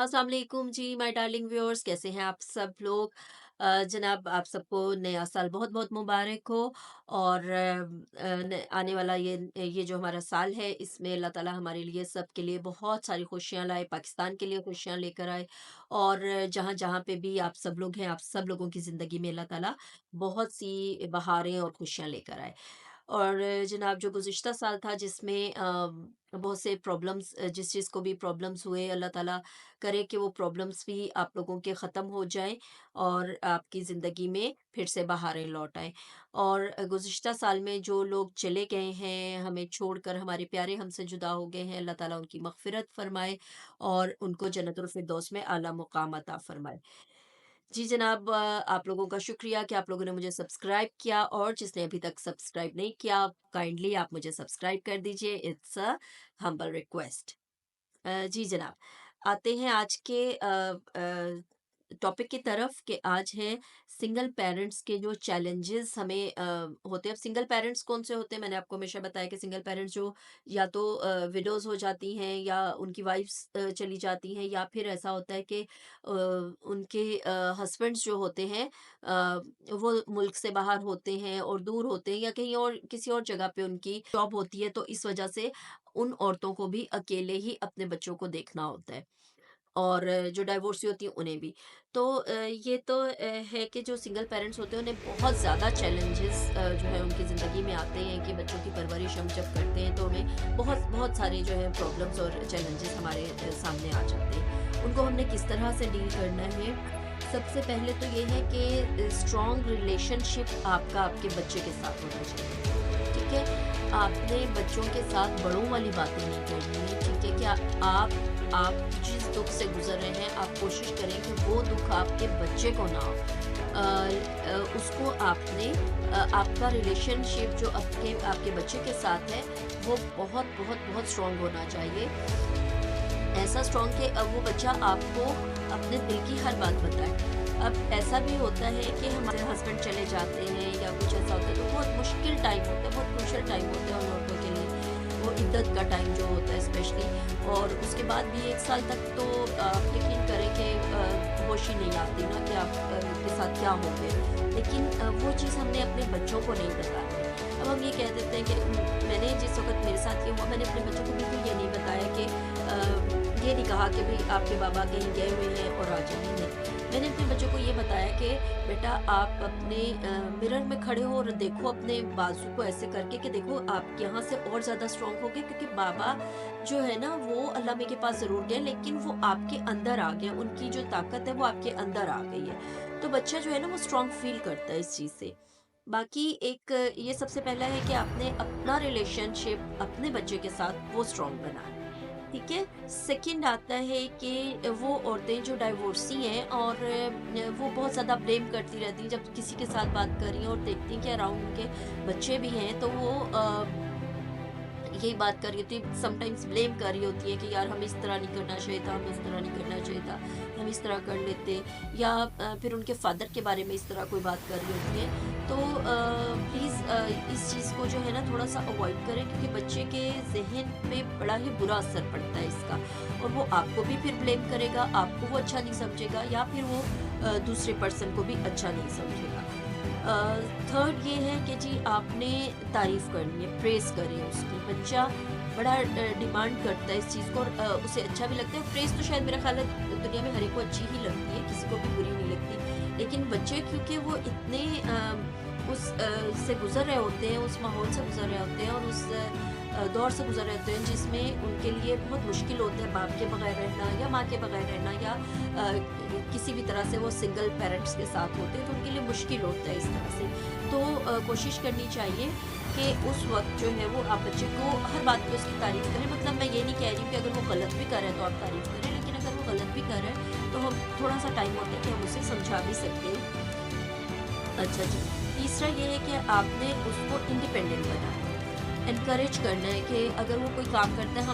अस्सलाम वालेकुम जी my darling viewers, कैसे हैं आप सब लोग। जनाब, आप सबको नया साल बहुत बहुत मुबारक हो। और आने वाला ये जो हमारा साल है, इसमें अल्लाह ताला हमारे लिए सब के लिए बहुत सारी खुशियां लाए, पाकिस्तान के लिए खुशियां लेकर आए। और जहाँ जहाँ पे भी आप सब लोग हैं, आप सब लोगों की ज़िंदगी में अल्लाह ताला बहुत सी बहारें और खुशियां लेकर आए। और जनाब, जो गुज़िश्ता साल था जिसमें बहुत से प्रॉब्लम्स, जिस चीज़ को भी प्रॉब्लम्स हुए, अल्लाह ताला करे कि वो प्रॉब्लम्स भी आप लोगों के ख़त्म हो जाएँ और आपकी ज़िंदगी में फिर से बहारें लौट आएँ। और गुज़िश्ता साल में जो लोग चले गए हैं, हमें छोड़कर, हमारे प्यारे हमसे जुदा हो गए हैं, अल्लाह ताला उनकी मग़फ़िरत फ़रमाए और उनको जन्नतुल फ़िरदौस में आला मुक़ाम अता फ़रमाए। जी जनाब, आप लोगों का शुक्रिया कि आप लोगों ने मुझे सब्सक्राइब किया, और जिसने अभी तक सब्सक्राइब नहीं किया, काइंडली आप मुझे सब्सक्राइब कर दीजिए। It's a humble request. जी जनाब, आते हैं आज के टॉपिक की तरफ कि आज है सिंगल पेरेंट्स के जो चैलेंजेस हमें होते हैं। अब सिंगल पेरेंट्स कौन से होते हैं, मैंने आपको हमेशा बताया कि सिंगल पेरेंट्स जो या तो विडोज हो जाती हैं, या उनकी वाइफ्स चली जाती हैं, या फिर ऐसा होता है कि उनके हस्बैंड्स जो होते हैं वो मुल्क से बाहर होते हैं और दूर होते हैं, या कहीं और किसी और जगह पे उनकी जॉब होती है, तो इस वजह से उन औरतों को भी अकेले ही अपने बच्चों को देखना होता है, और जो डाइवोर्सी होती हैं उन्हें भी। तो ये तो है कि जो सिंगल पेरेंट्स होते हैं उन्हें बहुत ज़्यादा चैलेंजेस जो है उनकी ज़िंदगी में आते हैं, कि बच्चों की परवरिश हम जब करते हैं तो हमें बहुत बहुत सारे जो है प्रॉब्लम्स और चैलेंजेस हमारे सामने आ जाते हैं। उनको हमने किस तरह से डील करना है, सबसे पहले तो ये है कि स्ट्रॉन्ग रिलेशनशिप आपका आपके बच्चे के साथ होना चाहिए। ठीक है, आपने बच्चों के साथ बड़ों वाली बातें नहीं करनी है। ठीक है, क्या आप जिस दुख से गुजर रहे हैं, आप कोशिश करें कि वो दुख आपके बच्चे को ना हो। उसको आपने आपका रिलेशनशिप जो आपके आपके बच्चे के साथ है, वो बहुत बहुत बहुत स्ट्रांग होना चाहिए। ऐसा स्ट्रॉन्ग कि अब वो बच्चा आपको अपने दिल की हर बात बताए। अब ऐसा भी होता है कि हमारे हस्बैंड चले जाते हैं या कुछ ऐसा होता है, तो बहुत मुश्किल टाइम होता है, बहुत क्रूशियल टाइम होता है उन औरतों के लिए, वो इद्दत का टाइम जो होता है स्पेशली। और उसके बाद भी 1 साल तक तो आप यकीन करें कि होश ही नहीं आती ना कि आप के साथ क्या हो गया। लेकिन वो चीज़ हमने अपने बच्चों को नहीं बतानी। अब हम ये कह देते हैं कि मैंने जिस वक़्त मेरे साथ ये हुआ, मैंने अपने बच्चों को बिल्कुल ये नहीं बताया कि ये नहीं कहा कि भई आपके बाबा कहीं गए हुए हैं और आ जाइए, नहीं। मैंने अपने बच्चों को ये बताया कि बेटा, आप अपने मिरर में खड़े हो और देखो अपने बाजू को ऐसे करके कि देखो आप यहाँ से और ज़्यादा स्ट्रॉन्ग हो गए, क्योंकि बाबा जो है ना वो अल्लाह में के पास ज़रूर गए, लेकिन वो आपके अंदर आ गए, उनकी जो ताकत है वो आपके अंदर आ गई है। तो बच्चा जो है ना वो स्ट्रॉन्ग फ़ील करता है इस चीज़ से। बाकी एक ये सबसे पहला है कि आपने अपना रिलेशनशिप अपने बच्चे के साथ वो स्ट्रॉन्ग बनाना है। ठीक है? सेकंड आता है कि वो औरतें जो डाइवोर्सी हैं और वो बहुत ज़्यादा ब्लेम करती रहती हैं, जब किसी के साथ बात कर रही हैं और देखती हैं कि अराउंड उनके बच्चे भी हैं, तो वो यही बात कर रही होती है, समटाइम्स ब्लेम कर रही होती है कि यार हमें इस तरह नहीं करना चाहिए था, हमें इस तरह नहीं करना चाहिए था, हम इस तरह कर लेते, या फिर उनके फादर के बारे में इस तरह कोई बात कर रही होती है। तो प्लीज़ इस चीज़ को जो है ना थोड़ा सा अवॉइड करें, क्योंकि बच्चे के ज़हन पे बड़ा ही बुरा असर पड़ता है इसका, और वो आपको भी फिर ब्लेम करेगा, आपको वो अच्छा नहीं समझेगा, या फिर वो दूसरे पर्सन को भी अच्छा नहीं समझेगा। थर्ड ये है कि जी आपने तारीफ़ करनी है, प्रेज़ करें उसकी। बच्चा बड़ा डिमांड करता है इस चीज़ को, और उसे अच्छा भी लगता है। प्रेज़ तो शायद मेरा ख़्याल है दुनिया में हर एक को अच्छी ही लगती है, किसी को भी बुरी नहीं लगती। लेकिन बच्चे क्योंकि वो इतने उस से गुज़र रहे होते हैं, उस माहौल से गुज़र रहे होते हैं, और उस दौर से गुज़र रहे होते हैं जिसमें उनके लिए बहुत मुश्किल होता है बाप के बगैर रहना या माँ के बगैर रहना, या किसी भी तरह से वो सिंगल पेरेंट्स के साथ होते हैं, तो उनके लिए मुश्किल होता है इस तरह से। तो कोशिश करनी चाहिए कि उस वक़्त जो है वो आप बच्चे को हर बात पे उसकी तारीफ़ करें। मतलब मैं ये नहीं कह रही हूँ कि अगर वो गलत भी कर रहा है तो आप तारीफ़ करें, लेकिन अगर वो गलत भी कर रहा है तो हम थोड़ा-सा टाइम होता है कि हम उसे समझा भी सकते हैं। अच्छा जी, तीसरा ये है कि आपने उसको इंडिपेंडेंट बनाना है, एनकरेज करना है कि अगर वो कोई काम करता है,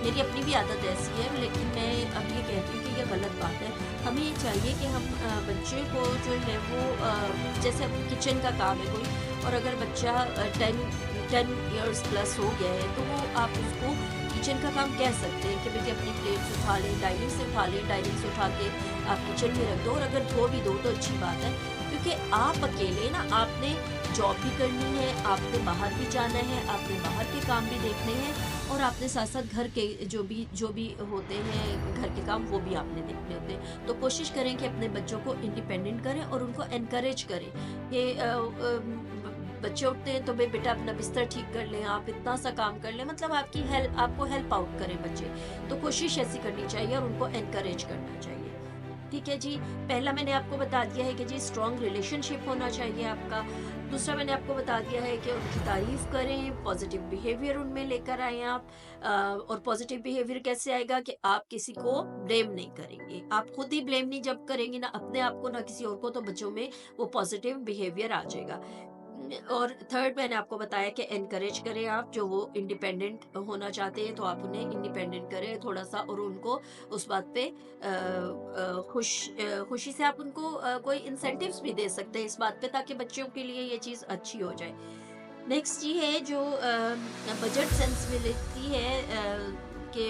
मेरी अपनी भी आदत ऐसी है, लेकिन मैं अब ये कहती हूँ कि ये गलत बात है। हमें ये चाहिए कि हम बच्चे को जो है वो जैसे अब किचन का काम है कोई, और अगर बच्चा 10 इयर्स प्लस हो गया है, तो वो आप उसको किचन का काम कह सकते हैं कि बेटे अपनी प्लेट्स उठा लें, डाइनिंग से उठा लें, डाइनिंग से उठा के आप किचन में रख दो, और अगर धो भी दो तो अच्छी बात है, क्योंकि आप अकेले ना, आपने जॉब भी करनी है, आपने बाहर भी जाना है, आपने बाहर के काम भी देखने हैं, और आपने साथ साथ घर के जो भी होते हैं घर के काम, वो भी आपने देखने होते हैं। तो कोशिश करें कि अपने बच्चों को इंडिपेंडेंट करें और उनको एनकरेज करें कि बच्चे उठते हैं तो भाई बेटा अपना बिस्तर ठीक कर लें, आप इतना सा काम कर लें, मतलब आपको हेल्प आउट करें बच्चे। तो कोशिश ऐसी करनी चाहिए और उनको एनकरेज करना चाहिए। ठीक है जी, पहला मैंने आपको बता दिया है कि जी स्ट्रॉन्ग रिलेशनशिप होना चाहिए आपका। दूसरा मैंने आपको बता दिया है कि उनकी तारीफ़ करें, पॉजिटिव बिहेवियर उनमें लेकर आएँ आप। और पॉजिटिव बिहेवियर कैसे आएगा कि आप किसी को ब्लेम नहीं करेंगे। आप खुद ही ब्लेम नहीं जब करेंगे ना अपने आप को ना किसी और को, तो बच्चों में वो पॉजिटिव बिहेवियर आ जाएगा। और थर्ड मैंने आपको बताया कि एनकरेज करें आप, जो वो इंडिपेंडेंट होना चाहते हैं तो आप उन्हें इंडिपेंडेंट करें थोड़ा-सा, और उनको उस बात पे खुशी से आप उनको कोई इंसेंटिव्स भी दे सकते हैं इस बात पे, ताकि बच्चों के लिए ये चीज़ अच्छी हो जाए। नेक्स्ट ये है जो बजट सेंसिबिलिटी है, कि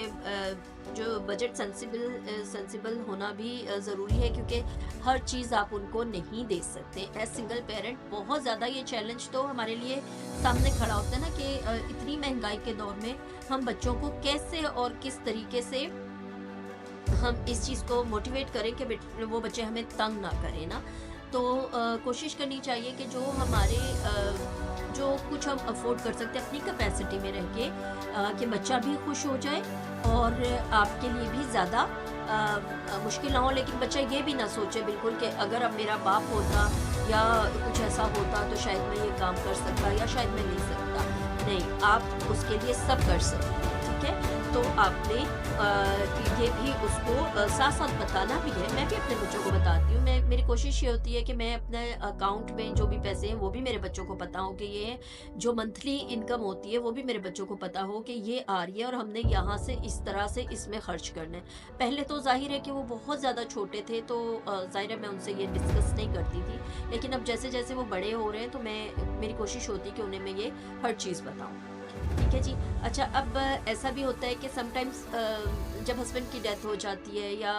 जो बजट सेंसिबल होना भी ज़रूरी है, क्योंकि हर चीज़ आप उनको नहीं दे सकते। एज़ सिंगल पेरेंट बहुत ज़्यादा ये चैलेंज तो हमारे लिए सामने खड़ा होता है ना कि इतनी महंगाई के दौर में हम बच्चों को कैसे और किस तरीके से हम इस चीज़ को मोटिवेट करें कि वो बच्चे हमें तंग ना करें ना। तो कोशिश करनी चाहिए कि जो कुछ हम अफोर्ड कर सकते हैं अपनी कैपेसिटी में रह के, कि बच्चा भी खुश हो जाए और आपके लिए भी ज़्यादा मुश्किल ना हो। लेकिन बच्चा ये भी ना सोचे बिल्कुल कि अगर अब मेरा बाप होता या कुछ ऐसा होता तो शायद मैं ये काम कर सकता या शायद मैं नहीं सकता। नहीं, आप उसके लिए सब कर सकते हैं, ठीक है? तो आपने ये भी उसको साथ-साथ बताना भी है। मैं भी अपने बच्चों को बताती हूँ। मेरी कोशिश ये होती है कि मैं अपने अकाउंट में जो भी पैसे हैं वो भी मेरे बच्चों को पता हो, कि ये जो मंथली इनकम होती है वो भी मेरे बच्चों को पता हो कि ये आ रही है और हमने यहाँ से इस तरह से इसमें खर्च करना है। पहले तो ज़ाहिर है कि वो बहुत ज़्यादा छोटे थे, तो ज़ाहिर है मैं उनसे ये डिस्कस नहीं करती थी। लेकिन अब जैसे-जैसे वो बड़े हो रहे हैं तो मेरी कोशिश होती है कि उन्हें मैं ये हर चीज़ बताऊँ। ठीक है जी। अच्छा, अब ऐसा भी होता है कि समटाइम्स जब हस्बैंड की डेथ हो जाती है या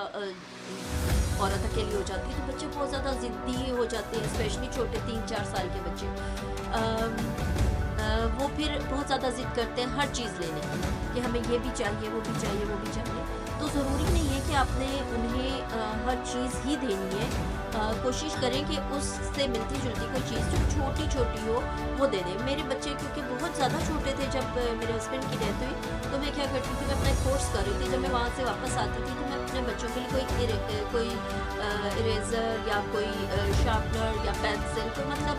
औरत अकेली हो जाती है तो बच्चे बहुत ज़्यादा ज़िद्दी हो जाते हैं, स्पेशली छोटे 3-4 साल के बच्चे। वो फिर बहुत ज़्यादा ज़िद करते हैं हर चीज़ लेने की, कि हमें ये भी चाहिए, वो भी चाहिए, वो भी चाहिए। तो ज़रूरी नहीं है कि आपने उन्हें हर चीज़ ही देनी है। कोशिश करें कि उससे मिलती-जुलती कोई चीज़ जो छोटी-छोटी हो वो दे दें। मेरे बच्चे क्योंकि बहुत ज़्यादा छोटे थे जब मेरे हस्बैंड की डेथ हुई, तो मैं क्या करती थी, मैं अपना एक कोर्स कर रही थी। जब मैं वहाँ से वापस आती थी तो मैं अपने बच्चों के लिए कोई इरेज़र या कोई शार्पनर या पेंसिल, तो मतलब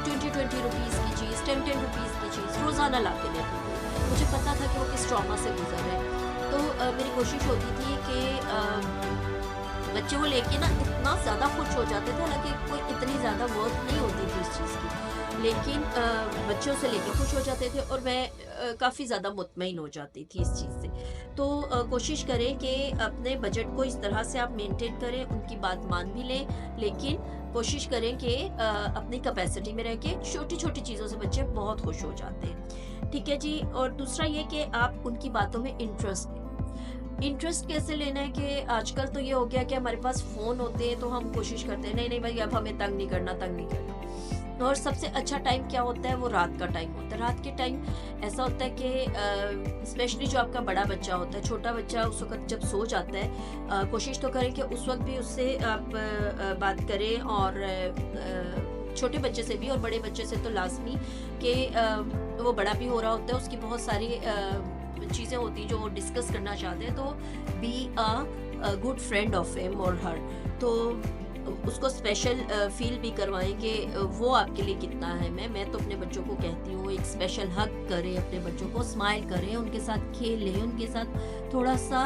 20-20 रुपीज़ की चीज़, 10-10 रुपीज़ की चीज़ रोज़ाना ला के देती थी। मुझे पता था कि वो किस ट्रॉमा से गुज़र रहे हैं। तो मेरी कोशिश होती थी कि बच्चे वो लेके ना इतना ज़्यादा खुश हो जाते थे, हालाँकि कोई इतनी ज़्यादा वर्थ नहीं होती थी उस चीज़ की, लेकिन बच्चों से लेके खुश हो जाते थे और मैं काफ़ी ज़्यादा मुतमईन हो जाती थी इस चीज़ से। तो कोशिश करें कि अपने बजट को इस तरह से आप मेंटेन करें, उनकी बात मान भी लें, लेकिन कोशिश करें कि अपनी कैपेसिटी में रह के छोटी-छोटी चीज़ों से बच्चे बहुत खुश हो जाते हैं। ठीक है जी। और दूसरा ये कि आप उनकी बातों में इंटरेस्ट कैसे लेना है, कि आजकल तो ये हो गया कि हमारे पास फ़ोन होते हैं तो हम कोशिश करते हैं नहीं भाई अब हमें तंग नहीं करना। और सबसे अच्छा टाइम क्या होता है, वो रात का टाइम होता है। रात के टाइम ऐसा होता है कि स्पेशली जो आपका बड़ा बच्चा होता है, छोटा बच्चा उस वक़्त जब सो जाता है, कोशिश तो करें कि उस वक़्त भी उससे आप बात करें, और छोटे बच्चे से भी और बड़े बच्चे से तो लाज़मी, कि वो बड़ा भी हो रहा होता है, उसकी बहुत सारी चीज़ें होती हैं जो वो डिस्कस करना चाहते हैं, तो be a good friend of him और हर। तो उसको स्पेशल फील भी करवाएं कि वो आपके लिए कितना है। मैं तो अपने बच्चों को कहती हूँ, एक स्पेशल हग करें अपने बच्चों को, स्माइल करें, उनके साथ खेलें, उनके साथ थोड़ा सा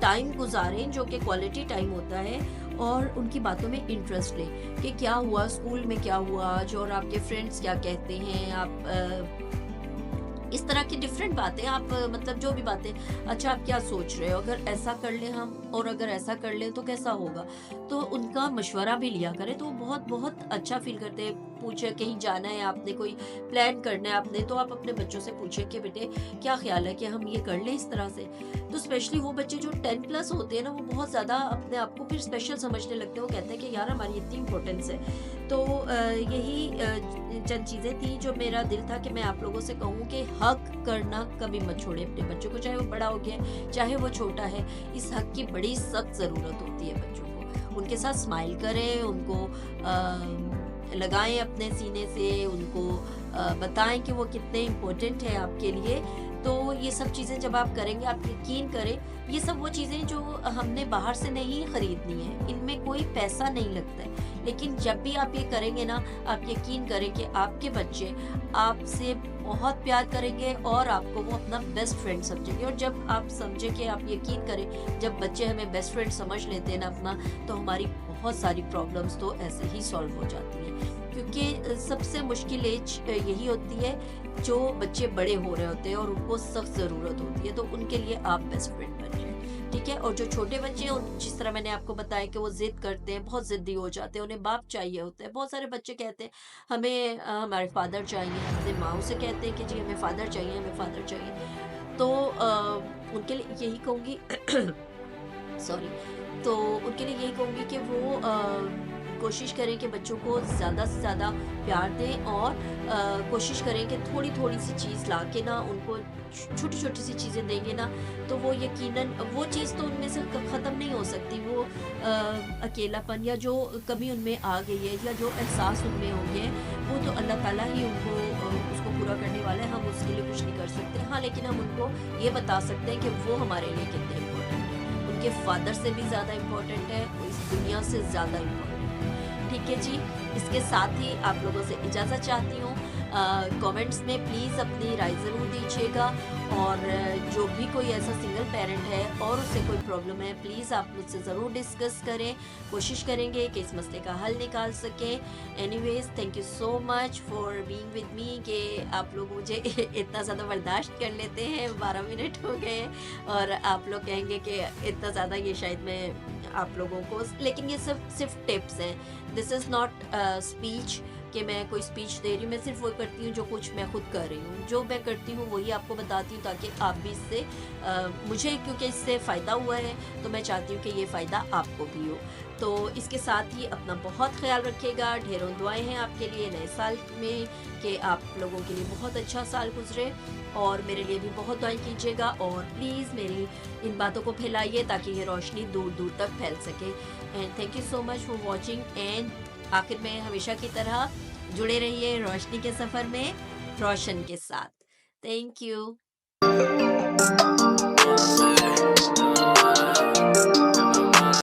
टाइम गुजारें जो कि क्वालिटी टाइम होता है, और उनकी बातों में इंटरेस्ट लें कि क्या हुआ स्कूल में, क्या हुआ आज, और आपके फ्रेंड्स क्या कहते हैं, आप इस तरह की डिफरेंट बातें आप मतलब जो भी बातें, अच्छा आप क्या सोच रहे हो, अगर ऐसा कर लें हम और अगर ऐसा कर लें तो कैसा होगा? तो उनका मशवरा भी लिया करें, तो वो बहुत बहुत अच्छा फ़ील करते हैं। पूछे कहीं जाना है आपने, कोई प्लान करना है आपने, तो आप अपने बच्चों से पूछें कि बेटे क्या ख़्याल है कि हम ये कर लें इस तरह से? तो स्पेशली वो बच्चे जो 10 प्लस होते हैं ना, वो बहुत ज़्यादा अपने आप को फिर स्पेशल समझने लगते हैं। वो कहते हैं कि यार हमारी इतनी इम्पोर्टेंस है। तो यही चंद चीज़ें थी जो मेरा दिल था कि मैं आप लोगों से कहूँ कि हग करना कभी मत छोड़ें अपने बच्चों को, चाहे वो बड़ा हो गया है, चाहे वो छोटा है। इस हग की बड़ी सख्त ज़रूरत होती है बच्चों को। उनके साथ स्माइल करें, उनको लगाएँ अपने सीने से, उनको बताएँ कि वो कितने इम्पोर्टेंट है आपके लिए। तो ये सब चीज़ें जब आप करेंगे, आप यकीन करें, ये सब वो चीज़ें जो हमने बाहर से नहीं खरीदनी है, इनमें कोई पैसा नहीं लगता है। लेकिन जब भी आप ये करेंगे ना, आप यकीन करें कि आपके बच्चे आपसे बहुत प्यार करेंगे और आपको वो अपना बेस्ट फ्रेंड समझेंगे। और जब आप समझें कि आप यकीन करें, जब बच्चे हमें बेस्ट फ्रेंड समझ लेते हैं ना अपना, तो हमारी बहुत सारी प्रॉब्लम्स तो ऐसे ही सॉल्व हो जाती हैं। क्योंकि सबसे मुश्किल एज यही होती है जो बच्चे बड़े हो रहे होते हैं और उनको सख्त ज़रूरत होती है, तो उनके लिए आप बेस्ट फ्रेंड बन जाएँ, ठीक है? और जो छोटे बच्चे हैं, जिस तरह मैंने आपको बताया कि वो ज़िद करते हैं, बहुत ज़िद्दी हो जाते हैं, उन्हें बाप चाहिए होता है। बहुत सारे बच्चे कहते हैं हमें हमारे फादर चाहिए, अपनी माँओं से कहते हैं कि जी हमें फादर चाहिए, हमें फादर चाहिए। तो उनके लिए यही कहूँगी सॉरी, तो उनके लिए यही कहूँगी कि वो कोशिश करें कि बच्चों को ज़्यादा से ज़्यादा प्यार दें और कोशिश करें कि थोड़ी-थोड़ी सी चीज़ ला के ना उनको छोटी-छोटी सी चीज़ें देंगे ना, तो वो यकीनन वो चीज़ तो उनमें से ख़त्म नहीं हो सकती। वो अकेलापन या जो कमी उनमें आ गई है या जो एहसास उनमें हो गए हैं, वो तो अल्लाह ताला ही उनको उसको पूरा करने वाला है, हम उसके लिए कुछ नहीं कर सकते। हाँ, लेकिन हम उनको ये बता सकते हैं कि वो हमारे लिए कितने इम्पोर्टेंट है। उनके फादर से भी ज़्यादा इम्पोर्टेंट है, वो इस दुनिया से ज़्यादा इम्पोर्टेंट है। ठीक है जी, इसके साथ ही आप लोगों से इजाज़त चाहती हूँ। कमेंट्स में प्लीज़ अपनी राय ज़रूर दीजिएगा और जो भी कोई ऐसा सिंगल पेरेंट है और उसे कोई प्रॉब्लम है, प्लीज़ आप मुझसे ज़रूर डिस्कस करें। कोशिश करेंगे कि इस मसले का हल निकाल सकें। Anyways, thank you so much for being with me कि आप लोग मुझे इतना ज़्यादा बर्दाश्त कर लेते हैं। 12 मिनट हो गए और आप लोग कहेंगे कि इतना ज़्यादा ये शायद मैं आप लोगों को, लेकिन ये सब सिर्फ टिप्स हैं। दिस इज़ नॉट स्पीच कि मैं कोई स्पीच दे रही हूँ। मैं सिर्फ वो करती हूँ जो कुछ मैं खुद कर रही हूँ। जो मैं करती हूँ वही आपको बताती हूँ, ताकि आप भी इससे मुझे क्योंकि इससे फ़ायदा हुआ है, तो मैं चाहती हूँ कि ये फ़ायदा आपको भी हो। तो इसके साथ ही अपना बहुत ख़्याल रखिएगा। ढेरों दुआएं हैं आपके लिए नए साल में कि आप लोगों के लिए बहुत अच्छा साल गुजरे और मेरे लिए भी बहुत दुआएं कीजिएगा। और प्लीज़ मेरी इन बातों को फैलाइए ताकि ये रोशनी दूर दूर तक फैल सके। And thank you so much for watching. And आखिर में हमेशा की तरह जुड़े रहिए रोशनी के सफ़र में रोशन के साथ। Thank you.